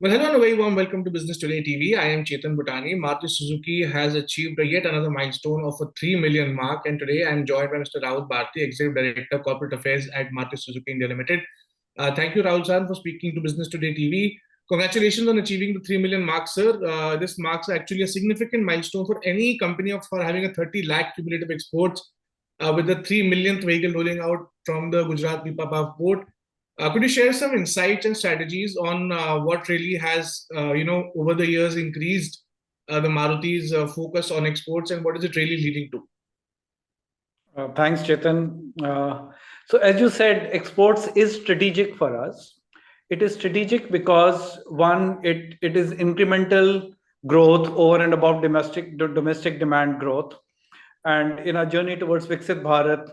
Well, hello and a very warm welcome to Business Today TV. I am Chetan Bhutani. Maruti Suzuki has achieved yet another milestone of a 3 million mark, and today I am joined by Mr. Rahul Bharti, Executive Director, Corporate Affairs at Maruti Suzuki India Limited. Thank you, Rahul sir, for speaking to Business Today TV. Congratulations on achieving the 3 million mark, sir. This marks actually a significant milestone for any company for having a 30 lakh cumulative exports with the 3 millionth vehicle rolling out from the Gujarat Pipavav port. Could you share some insights and strategies on what really has, over the years increased the Maruti's focus on exports and what is it really leading to? Thanks, Chetan. So as you said, exports is strategic for us. It is strategic because one, it is incremental growth over and above domestic demand growth. And in our journey towards Viksit Bharat,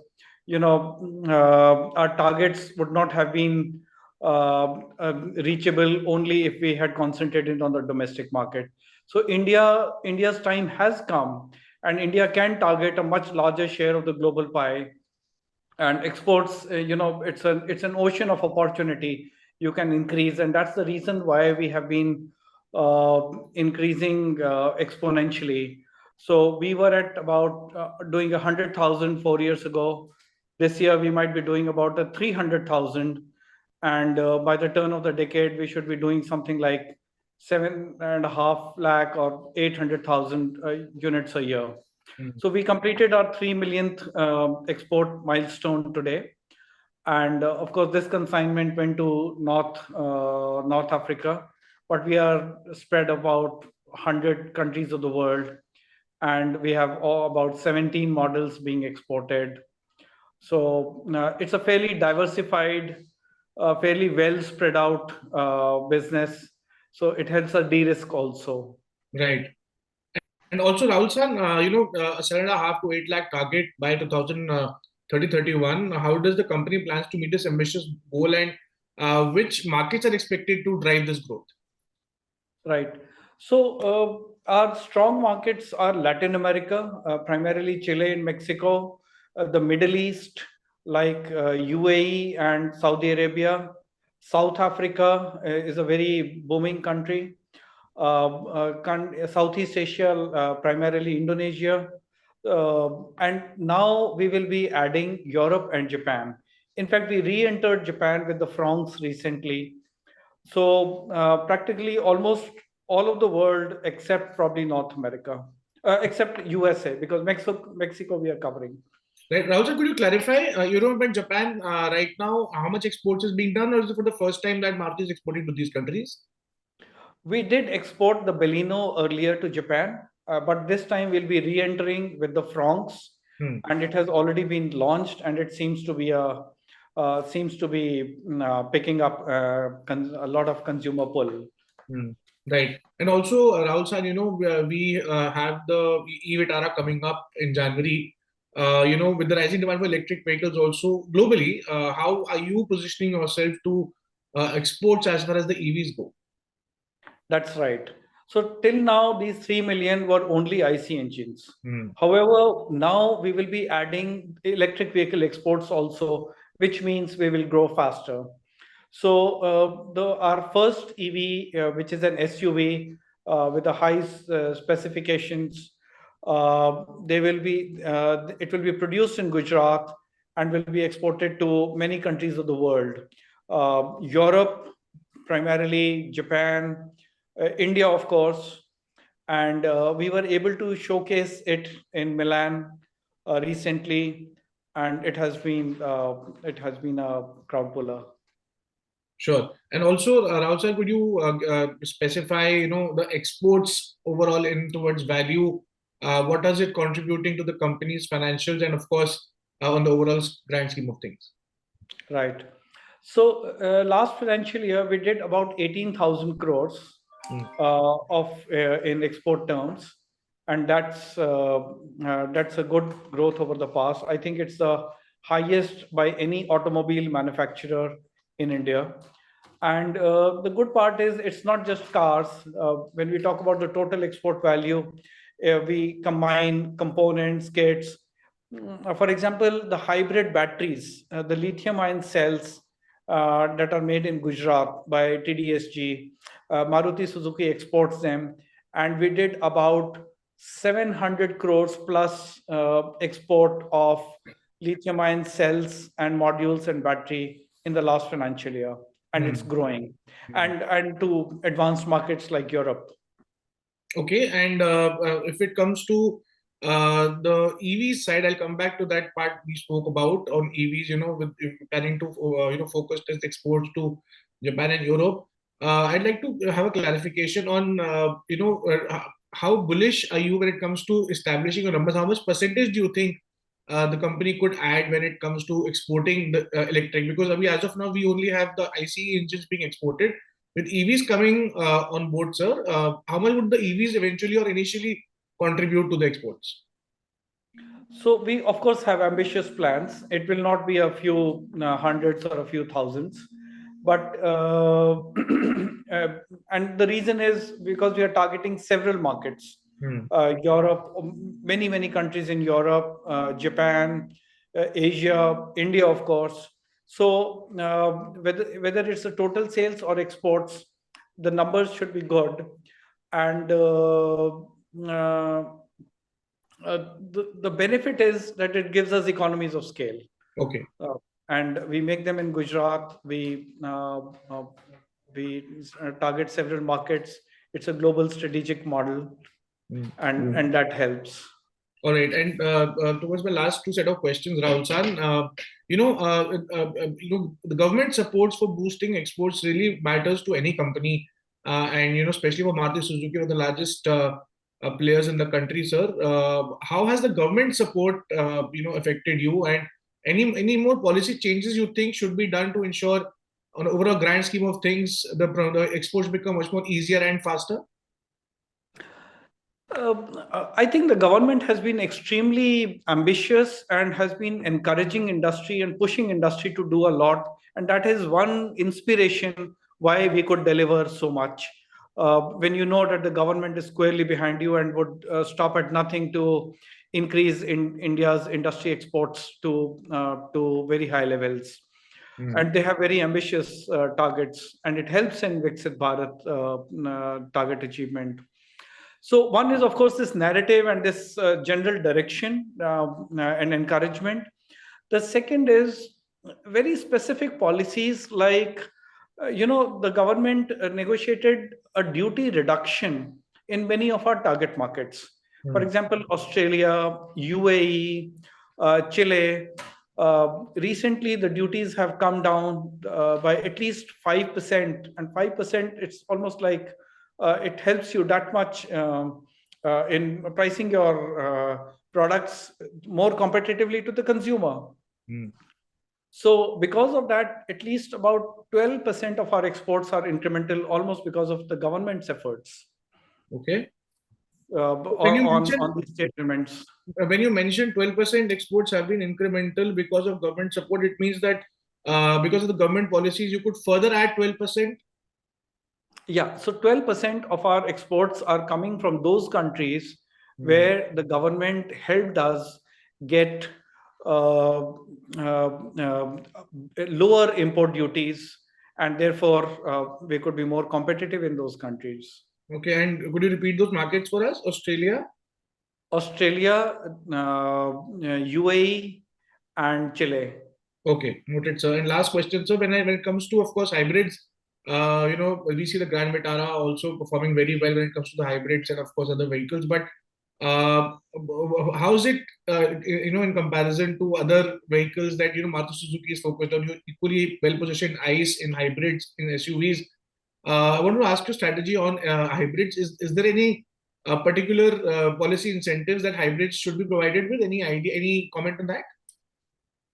our targets would not have been reachable only if we had concentrated on the domestic market. So India's time has come, and India can target a much larger share of the global pie. And exports, it's an ocean of opportunity you can increase, and that's the reason why we have been increasing exponentially. So we were at about doing 100,000 4 years ago. This year we might be doing about 300,000, and by the turn of the decade we should be doing something like 7.5 lakh or 800,000 units a year. So we completed our 3 millionth export milestone today. And of course, this consignment went to North Africa, but we are spread about 100 countries of the world. And we have about 17 models being exported. So it's a fairly diversified, fairly well spread out business. So it helps us de-risk also. Right. And also, Rahul sir, a 7.5 to 8 lakh target by 2030-31. How does the company plans to meet this ambitious goal, and which markets are expected to drive this growth? Right. So our strong markets are Latin America, primarily Chile and Mexico, the Middle East, like UAE and Saudi Arabia. South Africa is a very booming country. Southeast Asia, primarily Indonesia. And now we will be adding Europe and Japan. In fact, we re-entered Japan with the francs recently. So practically almost all of the world except probably North America, except USA, because Mexico we are covering. Right, Rahul sir, could you clarify Europe and Japan right now, how much exports is being done, or is it for the first time that Maruti is exporting to these countries? We did export the Baleno earlier to Japan, but this time we'll be re-entering with the francs, and it has already been launched, and it seems to be picking up a lot of consumer pull. Right. And also, Rahul sir, we have the e-Vitara coming up in January. With the rising demand for electric vehicles also globally, how are you positioning yourself to exports as far as the EVs go? That's right. So till now, these 3 million were only IC engines. However, now we will be adding electric vehicle exports also, which means we will grow faster. So our first EV, which is an SUV with the high specifications, it will be produced in Gujarat and will be exported to many countries of the world. Europe, primarily Japan, India, of course, and we were able to showcase it in Milan recently, and it has been a crowd puller. Sure. And also, Rahul sir, could you specify, the exports overall in towards value? What is it contributing to the company's financials, and of course, on the overall grand scheme of things? Right. So last financial year, we did about 18,000 crores in export terms, and that's a good growth over the past. I think it's the highest by any automobile manufacturer in India. And the good part is it's not just cars. When we talk about the total export value, we combine components, kits. For example, the hybrid batteries, the lithium-ion cells that are made in Gujarat by TDSG, Maruti Suzuki exports them, and we did about 700 crores plus export of lithium-ion cells and modules and battery in the last financial year, and it's growing, and to advanced markets like Europe. Okay, and if it comes to the EV side, I'll come back to that part we spoke about on EVs. With planning to focus its exports to Japan and Europe. I'd like to have a clarification on how bullish are you when it comes to establishing your numbers? How much percentage do you think the company could add when it comes to exporting the electric? Because as of now we only have the ICE engines being exported. With EVs coming on board, sir, how much would the EVs eventually or initially contribute to the exports? So we, of course, have ambitious plans. It will not be a few hundreds or a few thousands, but and the reason is because we are targeting several markets. Europe, many countries in Europe, Japan, Asia, India, of course. So whether it's a total sales or exports, the numbers should be good, and the benefit is that it gives us economies of scale. Okay. And we make them in Gujarat. We target several markets. It's a global strategic model, and that helps. All right, and towards my last two set of questions, Rahul San, the government supports for boosting exports really matters to any company, and especially for Maruti Suzuki, one of the largest players in the country, sir. How has the government support, affected you, and any more policy changes you think should be done to ensure, on over a grand scheme of things, the exports become much more easier and faster? I think the government has been extremely ambitious and has been encouraging industry and pushing industry to do a lot. And that is one inspiration why we could deliver so much. When you know that the government is squarely behind you and would stop at nothing to increase in India's industry exports to very high levels. And they have very ambitious targets, and it helps in Viksit Bharat target achievement. So one is, of course, this narrative and this general direction and encouragement. The second is very specific policies like, the government negotiated a duty reduction in many of our target markets. For example, Australia, UAE, Chile. Recently, the duties have come down by at least 5%, and 5%, it's almost like it helps you that much in pricing your products more competitively to the consumer. So because of that, at least about 12% of our exports are incremental, almost because of the government's efforts. Okay. On these settlements. When you mentioned 12% exports have been incremental because of government support, it means that because of the government policies, you could further add 12%? Yeah, so 12% of our exports are coming from those countries where the government helped us get lower import duties, and therefore we could be more competitive in those countries. Okay, and could you repeat those markets for us? Australia, UAE, and Chile. Okay, noted, sir. And last question, sir. When it comes to, of course, hybrids, we see the Grand Vitara also performing very well when it comes to the hybrids and, of course, other vehicles. But how is it, in comparison to other vehicles that, Maruti Suzuki is focused on? You're equally well-positioned ICE in hybrids, in SUVs. I want to ask your strategy on hybrids. Is there any particular policy incentives that hybrids should be provided with? Any idea, any comment on that?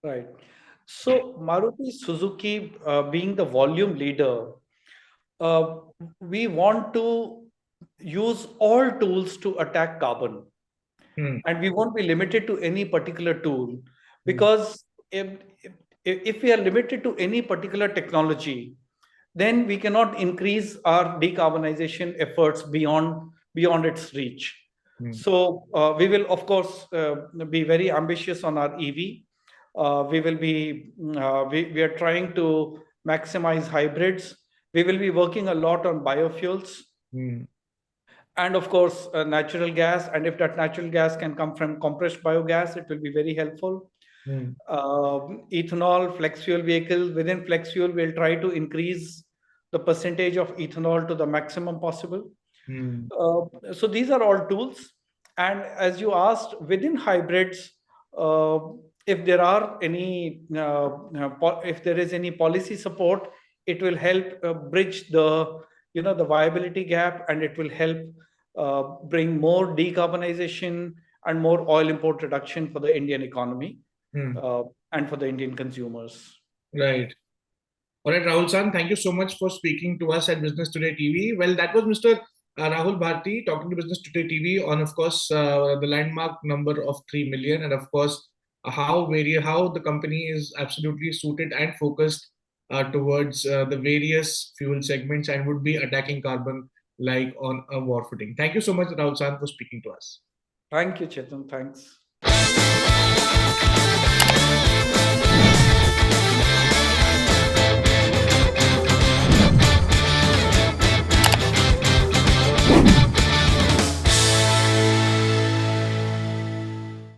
Right. So Maruti Suzuki, being the volume leader, we want to use all tools to attack carbon. And we won't be limited to any particular tool, because if we are limited to any particular technology, then we cannot increase our decarbonization efforts beyond its reach. So we will, of course, be very ambitious on our EV. We are trying to maximize hybrids, We will be working a lot on biofuels. And of course, natural gas. And if that natural gas can come from compressed biogas, it will be very helpful. Ethanol, flex fuel vehicles. Within flex fuel, we'll try to increase the percentage of ethanol to the maximum possible. So these are all tools. And as you asked, within hybrids, if there are any, if there is any policy support, it will help bridge the, the viability gap, and it will help bring more decarbonization and more oil import reduction for the Indian economy and for the Indian consumers. Right. All right, Rahul San, thank you so much for speaking to us at Business Today TV. Well, that was Mr. Rahul Bharti talking to Business Today TV on, of course, the landmark number of 3 million, and of course, how the company is absolutely suited and focused towards the various fuel segments and would be attacking carbon like on a war footing. Thank you so much, Rahul San, for speaking to us. Thank you, Chetan. Thanks.